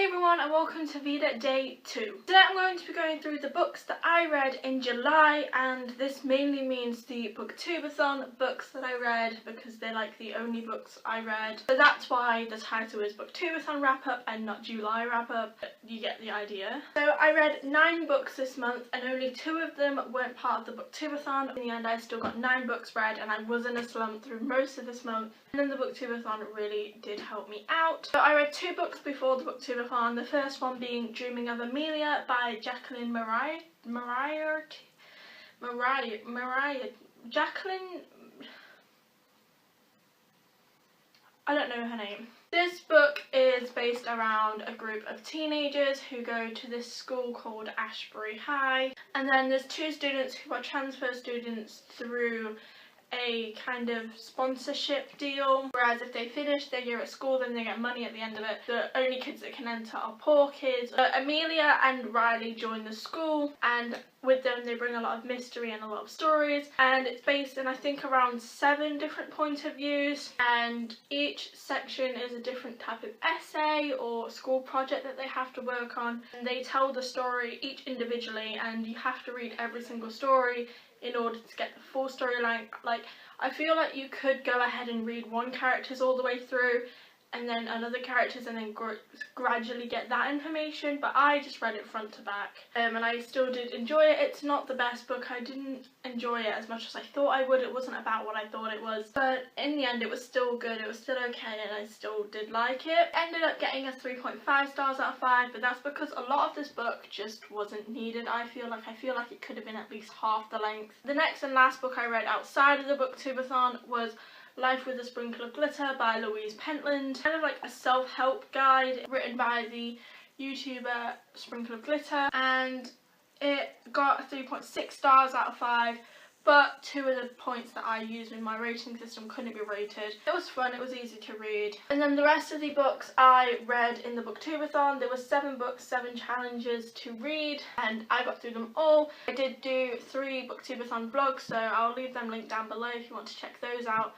everyone and welcome to Veda Day 2. Today I'm going to be going through the books that I read in July, and this mainly means the Booktubeathon books that I read because they're like the only books I read. So that's why the title is Booktubeathon Wrap Up and not July Wrap Up. You get the idea. So I read 9 books this month and only 2 of them weren't part of the Booktubeathon. In the end I still got 9 books read and I was in a slump through most of this month. And then the Booktubeathon really did help me out. So I read 2 books before the Booktubeathon, the first one being Dreaming of Emilia by Jacqueline I don't know her name. This book is based around a group of teenagers who go to this school called Ashbury High, and then there's 2 students who are transfer students through a kind of sponsorship deal, whereas if they finish their year at school then they get money at the end of it. The only kids that can enter are poor kids. Emilia and Riley join the school, and with them they bring a lot of mystery and a lot of stories, and it's based in I think around 7 different point of views, and each section is a different type of essay or school project that they have to work on, and they tell the story each individually and you have to read every single story in order to get the full storyline. Like, I feel like you could go ahead and read one character's all the way through and then another character's and then gradually get that information, but I just read it front to back, and I still did enjoy it. It's not the best book. I didn't enjoy it as much as I thought I would. It wasn't about what I thought it was, but in the end it was still good. It was still okay and I still did like it. Ended up getting a 3.5 stars out of 5, but that's because a lot of this book just wasn't needed. I feel like it could have been at least half the length. The next and last book I read outside of the Booktubeathon was Life with a Sprinkle of Glitter by Louise Pentland. Kind of like a self-help guide written by the YouTuber Sprinkle of Glitter, and it got a 3.6 stars out of 5, but 2 of the points that I used in my rating system couldn't be rated. It was fun, it was easy to read. And then the rest of the books I read in the Booktubeathon, there were 7 books, 7 challenges to read, and I got through them all. I did do 3 Booktubeathon vlogs, so I'll leave them linked down below if you want to check those out.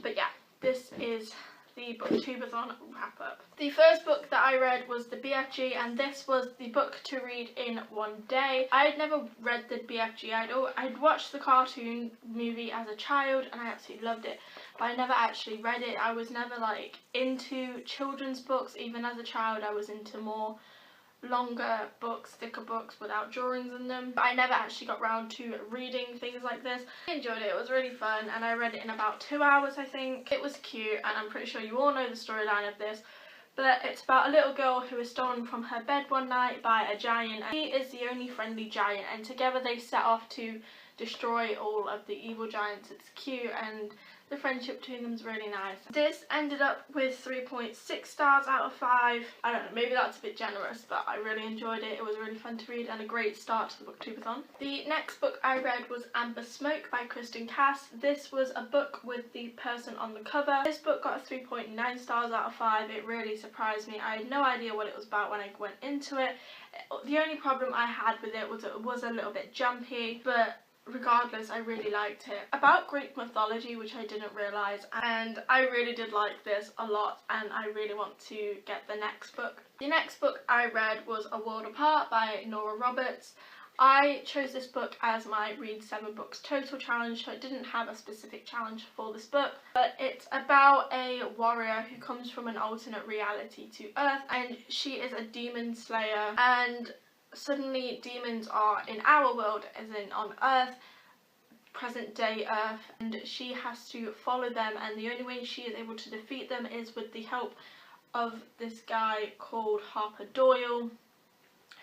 But yeah, this is the Booktubeathon wrap up. The first book that I read was the BFG, and this was the book to read in one day. I had never read the BFG. I'd watched the cartoon movie as a child and I absolutely loved it, but I never actually read it. I was never like into children's books. Even as a child I was into more longer books, thicker books without drawings in them, but I never actually got round to reading things like this. I enjoyed it, it was really fun, and I read it in about 2 hours I think. It was cute, and I'm pretty sure you all know the storyline of this, but it's about a little girl who is stolen from her bed one night by a giant, and he is the only friendly giant, and together they set off to destroy all of the evil giants. It's cute and the friendship between them is really nice. This ended up with 3.6 stars out of 5. I don't know, maybe that's a bit generous, but I really enjoyed it. It was really fun to read and a great start to the Booktubeathon. The next book I read was Amber Smoke by Kristen Cass. This was a book with the person on the cover. This book got a 3.9 stars out of 5. It really surprised me. I had no idea what it was about when I went into it. The only problem I had with it was a little bit jumpy, but regardless, I really liked it. About Greek mythology, which I didn't realise, and I really did like this a lot, and I really want to get the next book. The next book I read was A World Apart by Nora Roberts. I chose this book as my Read 7 Books Total challenge, so it didn't have a specific challenge for this book, but it's about a warrior who comes from an alternate reality to Earth, and she is a demon slayer, and suddenly demons are in our world, as in on Earth, present day Earth, and she has to follow them, and the only way she is able to defeat them is with the help of this guy called Harper Doyle,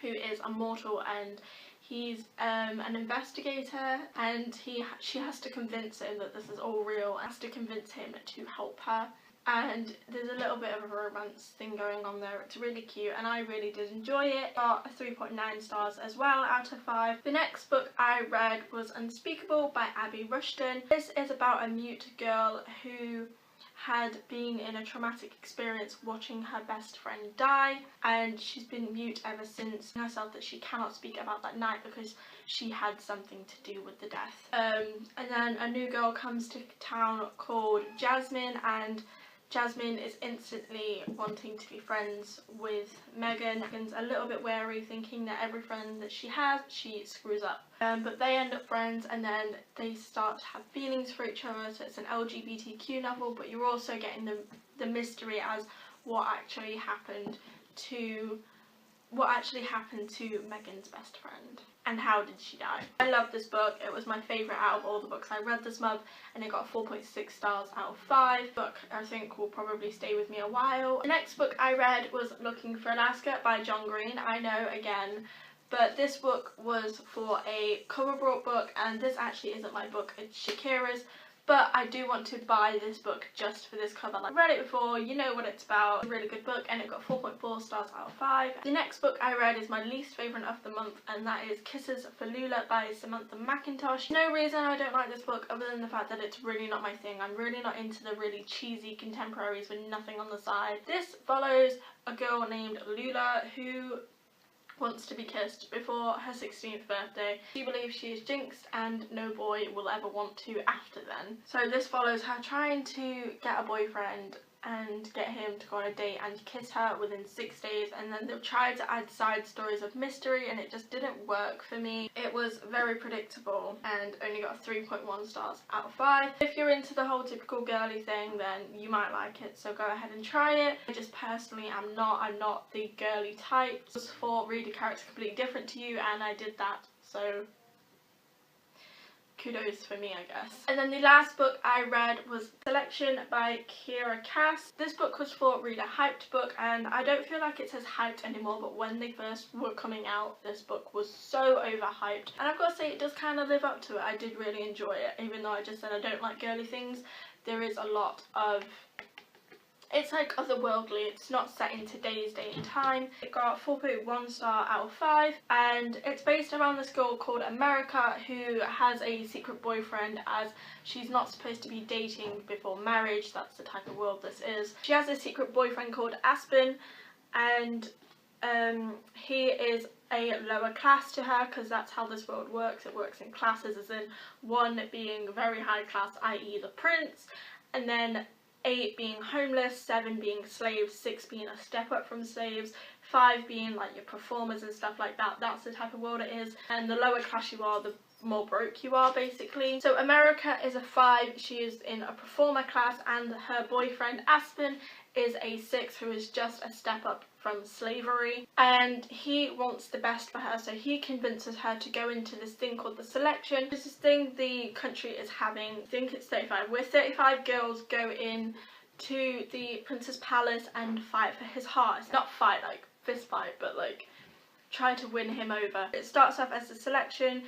who is a mortal, and he's an investigator, and she has to convince him that this is all real, and has to convince him to help her. And there's a little bit of a romance thing going on there. It's really cute and I really did enjoy it. Got a 3.9 stars as well out of 5. The next book I read was Unspeakable by Abby Rushton. This is about a mute girl who had been in a traumatic experience watching her best friend die, and she's been mute ever since, herself that she cannot speak about that night because she had something to do with the death. And then a new girl comes to town called Jasmine, and Jasmine is instantly wanting to be friends with Megan. Megan's a little bit wary, thinking that every friend that she has, she screws up. But they end up friends, and then they start to have feelings for each other. So it's an LGBTQ novel, but you're also getting the mystery as what actually happened to Megan's best friend. And how did she die? I love this book. It was my favourite out of all the books I read this month, and it got 4.6 stars out of 5. Book I think will probably stay with me a while. The next book I read was Looking for Alaska by John Green. I know, again, but this book was for a cover brought book, and this actually isn't my book, it's Shakira's. But I do want to buy this book just for this cover. Like, I've read it before, you know what it's about. It's a really good book, and it got 4.4 stars out of 5. The next book I read is my least favourite of the month, and that is Kisses for Lula by Samantha McIntosh. No reason I don't like this book other than the fact that it's really not my thing. I'm really not into the really cheesy contemporaries with nothing on the side. This follows a girl named Lula who wants to be kissed before her 16th birthday. She believes she is jinxed and no boy will ever want to after then. So this follows her trying to get a boyfriend and get him to go on a date and kiss her within 6 days, and then they've tried to add side stories of mystery and it just didn't work for me. It was very predictable and only got 3.1 stars out of 5. If you're into the whole typical girly thing, then you might like it, so go ahead and try it. I just personally I'm not the girly type. It was for read a character completely different to you, and I did that, so kudos for me, I guess. And then the last book I read was Selection by Kira Cass. This book was for read a hyped book, and I don't feel like it's as hyped anymore, but when they first were coming out, this book was so overhyped. And I've got to say, it does kind of live up to it. I did really enjoy it, even though I just said I don't like girly things. There is a lot of... It's like otherworldly, it's not set in today's date and time. It got 4.1 star out of 5, and it's based around this girl called America who has a secret boyfriend, as she's not supposed to be dating before marriage. That's the type of world this is. She has a secret boyfriend called Aspen, and he is a lower class to her, because that's how this world works. It works in classes, as in 1 being very high class, i.e. the prince, and then 8 being homeless, 7 being slaves, 6 being a step up from slaves, 5 being like your performers and stuff like that. That's the type of world it is, and the lower class you are, the more broke you are, basically. So America is a 5, she is in a performer class, and her boyfriend Aspen is a 6 who is just a step up from slavery, and he wants the best for her, so he convinces her to go into this thing called the Selection. This is thing the country is having. I think it's 35, where 35 girls go in to the prince's palace and fight for his heart. It's not fight like fist fight, but like try to win him over. It starts off as the Selection,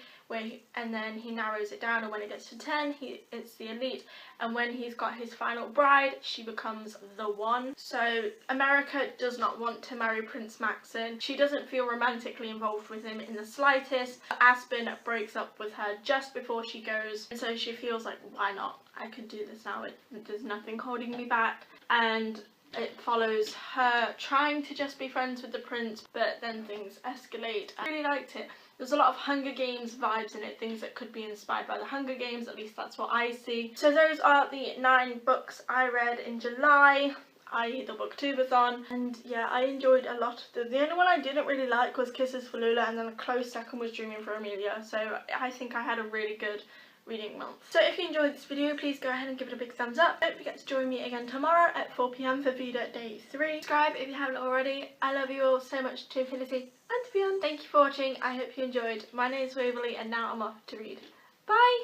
and then he narrows it down, and when it gets to 10, it's the elite, and when he's got his final bride, she becomes the one. So America does not want to marry Prince Maxon. She doesn't feel romantically involved with him in the slightest. Aspen breaks up with her just before she goes, and so she feels like, why not? I could do this now. There's nothing holding me back. And it follows her trying to just be friends with the prince, but then things escalate. I really liked it. There's a lot of Hunger Games vibes in it, things that could be inspired by the Hunger Games, at least that's what I see. So those are the 9 books I read in July, i.e. the Booktubeathon, and yeah, I enjoyed a lot. The only one I didn't really like was Kisses for Lula, and then a close second was Dreaming for Emilia, so I think I had a really good reading month. So if you enjoyed this video, please go ahead and give it a big thumbs up. Don't forget to join me again tomorrow at 4 PM for Veda Day 3. Subscribe if you haven't already. I love you all so much to infinity and to beyond. Thank you for watching. I hope you enjoyed. My name is Waverly, and now I'm off to read. Bye!